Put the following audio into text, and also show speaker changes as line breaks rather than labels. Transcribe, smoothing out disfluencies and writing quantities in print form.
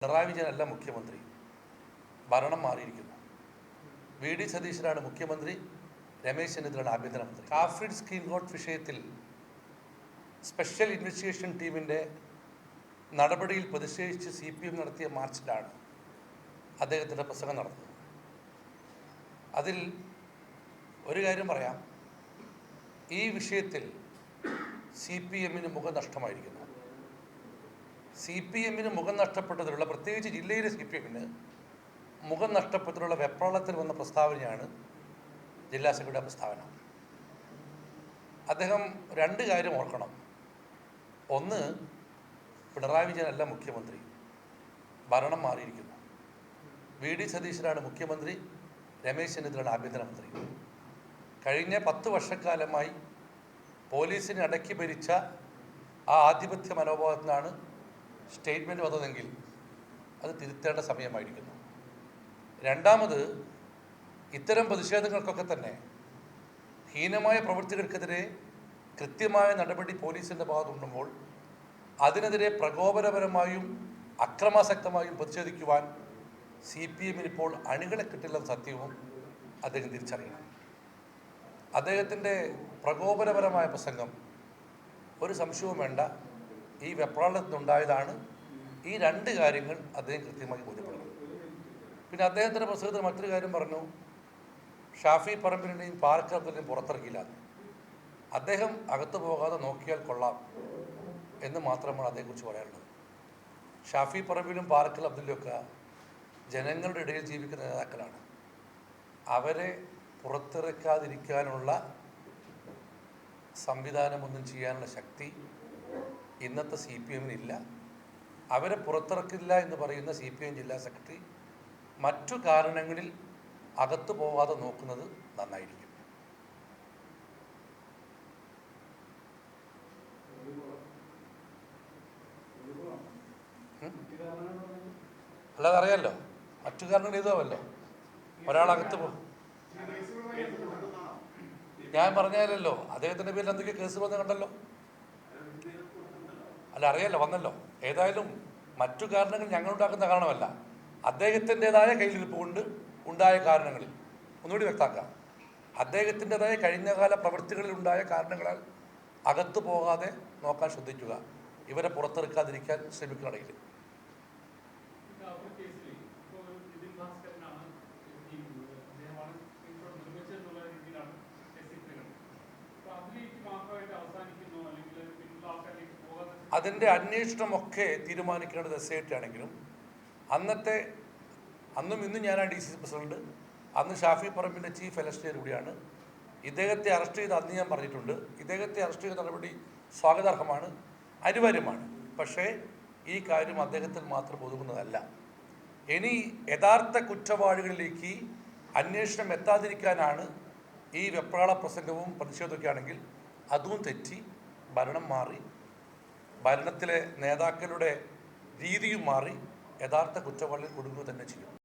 പിണറായി വിജയനല്ല മുഖ്യമന്ത്രി, ഭരണം മാറിയിരിക്കുന്നു. വി ഡി സതീശനാണ് മുഖ്യമന്ത്രി, രമേശ് ചെന്നിത്തലയാണ് ആഭ്യന്തരമന്ത്രി. കാഫ്രിഡ് സ്കീം കോഡ് വിഷയത്തിൽ സ്പെഷ്യൽ ഇൻവെസ്റ്റിഗേഷൻ ടീമിൻ്റെ നടപടിയിൽ പ്രതിഷേധിച്ച് CPM നടത്തിയ മാർച്ചിലാണ് അദ്ദേഹത്തിൻ്റെ പ്രസംഗം നടന്നത്. അതിൽ ഒരു കാര്യം പറയാം, ഈ വിഷയത്തിൽ CPMന് മുഖം നഷ്ടമായിരിക്കുന്നു. CPMന് മുഖം നഷ്ടപ്പെട്ടതിലുള്ള, പ്രത്യേകിച്ച് ജില്ലയിലെ CPMന് മുഖം നഷ്ടപ്പെട്ടതിലുള്ള വെപ്രാളത്തിൽ വന്ന പ്രസ്താവനയാണ് ജില്ലാ സെക്രട്ടറിയുടെ പ്രസ്താവന. അദ്ദേഹം രണ്ട് കാര്യം ഓർക്കണം. ഒന്ന്, പിണറായി വിജയനല്ല മുഖ്യമന്ത്രി, ഭരണം മാറിയിരിക്കുന്നു. വി ഡി സതീശനാണ് മുഖ്യമന്ത്രി, രമേശ് ചെന്നിത്തലയാണ് ആഭ്യന്തരമന്ത്രി. കഴിഞ്ഞ 10 വർഷക്കാലമായി പോലീസിനെ അടക്കി ഭരിച്ച ആ ആധിപത്യ മനോഭാവത്തിനാണ് സ്റ്റേറ്റ്മെൻറ്റ് വന്നതെങ്കിൽ അത് തിരുത്തേണ്ട സമയമായിരിക്കുന്നു. രണ്ടാമത്, ഇത്തരം പ്രതിഷേധങ്ങൾക്കൊക്കെ തന്നെ ഹീനമായ പ്രവൃത്തികൾക്കെതിരെ കൃത്യമായ നടപടി പോലീസിൻ്റെ ഭാഗത്തുണ്ടുമ്പോൾ അതിനെതിരെ പ്രകോപനപരമായും അക്രമാസക്തമായും പ്രതിഷേധിക്കുവാൻ CPMന് ഇപ്പോൾ അണികളെ കിട്ടില്ലെന്ന സത്യവും അദ്ദേഹം തിരിച്ചറിയണം. അദ്ദേഹത്തിൻ്റെ പ്രകോപനപരമായ പ്രസംഗം ഒരു സംശയവും വേണ്ട, ഈ വെപ്രാളത്തിനുണ്ടായതാണ്. ഈ രണ്ട് കാര്യങ്ങൾ അദ്ദേഹം കൃത്യമായി ബോധ്യപ്പെടണം. പിന്നെ അദ്ദേഹത്തിൻ്റെ പ്രസംഗത്തിൽ മറ്റൊരു കാര്യം പറഞ്ഞു, ഷാഫി പറമ്പിലിനെയും പാലക്കാടിനെയും പുറത്തിറക്കിയില്ല. അദ്ദേഹം അകത്ത് പോകാതെ നോക്കിയാൽ കൊള്ളാം എന്ന് മാത്രമാണ് അതേക്കുറിച്ച് പറയാനുള്ളത്. ഷാഫി പറമ്പിലും പാലക്കൽ അബ്ദുല്ലൊക്കെ ജനങ്ങളുടെ ഇടയിൽ ജീവിക്കുന്ന നേതാക്കളാണ്. അവരെ പുറത്തിറക്കാതിരിക്കാനുള്ള സംവിധാനമൊന്നും ചെയ്യാനുള്ള ശക്തി ഇന്നത്തെ CPMനില്ല. അവരെ പുറത്തിറക്കില്ല എന്ന് പറയുന്ന CPM ജില്ലാ സെക്രട്ടറി മറ്റു കാരണങ്ങളിൽ അകത്തു പോകാതെ നോക്കുന്നത് നന്നായിരിക്കും. അല്ലാതെ അറിയാമല്ലോ, മറ്റു കാരണങ്ങൾ ഇതാവല്ലോ. ഒരാളകത്ത് ഞാൻ പറഞ്ഞാലല്ലോ, അദ്ദേഹത്തിൻ്റെ പേരിൽ എന്തൊക്കെ കേസ് വന്ന് കണ്ടല്ലോ. അല്ല, അറിയാമല്ലോ, വന്നല്ലോ. ഏതായാലും മറ്റു കാരണങ്ങൾ ഞങ്ങളുണ്ടാക്കുന്ന കാരണമല്ല, അദ്ദേഹത്തിൻ്റെതായ കയ്യിലിരിപ്പ് കൊണ്ട് ഉണ്ടായ കാരണങ്ങളിൽ, ഒന്നുകൂടി വ്യക്തമാക്കാം, അദ്ദേഹത്തിൻ്റെതായ കഴിഞ്ഞകാല പ്രവൃത്തികളിൽ ഉണ്ടായ കാരണങ്ങളാൽ അകത്തു പോകാതെ നോക്കാൻ ശ്രദ്ധിക്കുക. ഇവരെ പുറത്തിറക്കാതിരിക്കാൻ ശ്രമിക്കുകയാണെങ്കിൽ. അതിൻ്റെ അന്വേഷണമൊക്കെ തീരുമാനിക്കേണ്ടത് SIT ആണെങ്കിലും അന്നും ഇന്നും ഞാനാണ് DCC പ്രസിഡന്റ്, അന്ന് ഷാഫി പറമ്പിൻ്റെ ചീഫ് ഇലക്ഷൻ കൂടിയാണ്. ഇദ്ദേഹത്തെ അറസ്റ്റ് ചെയ്ത് അന്ന് ഞാൻ പറഞ്ഞിട്ടുണ്ട്, ഇദ്ദേഹത്തെ അറസ്റ്റ് ചെയ്ത നടപടി സ്വാഗതാർഹമാണ്, അനിവാര്യമാണ്. പക്ഷേ ഈ കാര്യം അദ്ദേഹത്തിൽ മാത്രം ഒതുങ്ങുന്നതല്ല. ഇനി യഥാർത്ഥ കുറ്റവാളികളിലേക്ക് അന്വേഷണം എത്താതിരിക്കാനാണ് ഈ വെപ്രാള പ്രസംഗവും പ്രതിഷേധമൊക്കെ ആണെങ്കിൽ അതും തെറ്റി, ഭരണം മാറി, ഭരണത്തിലെ നേതാക്കളുടെ രീതിയും മാറി, യഥാർത്ഥ കുറ്റവാളികൾ കൊടുക്കുക തന്നെ ചെയ്യും.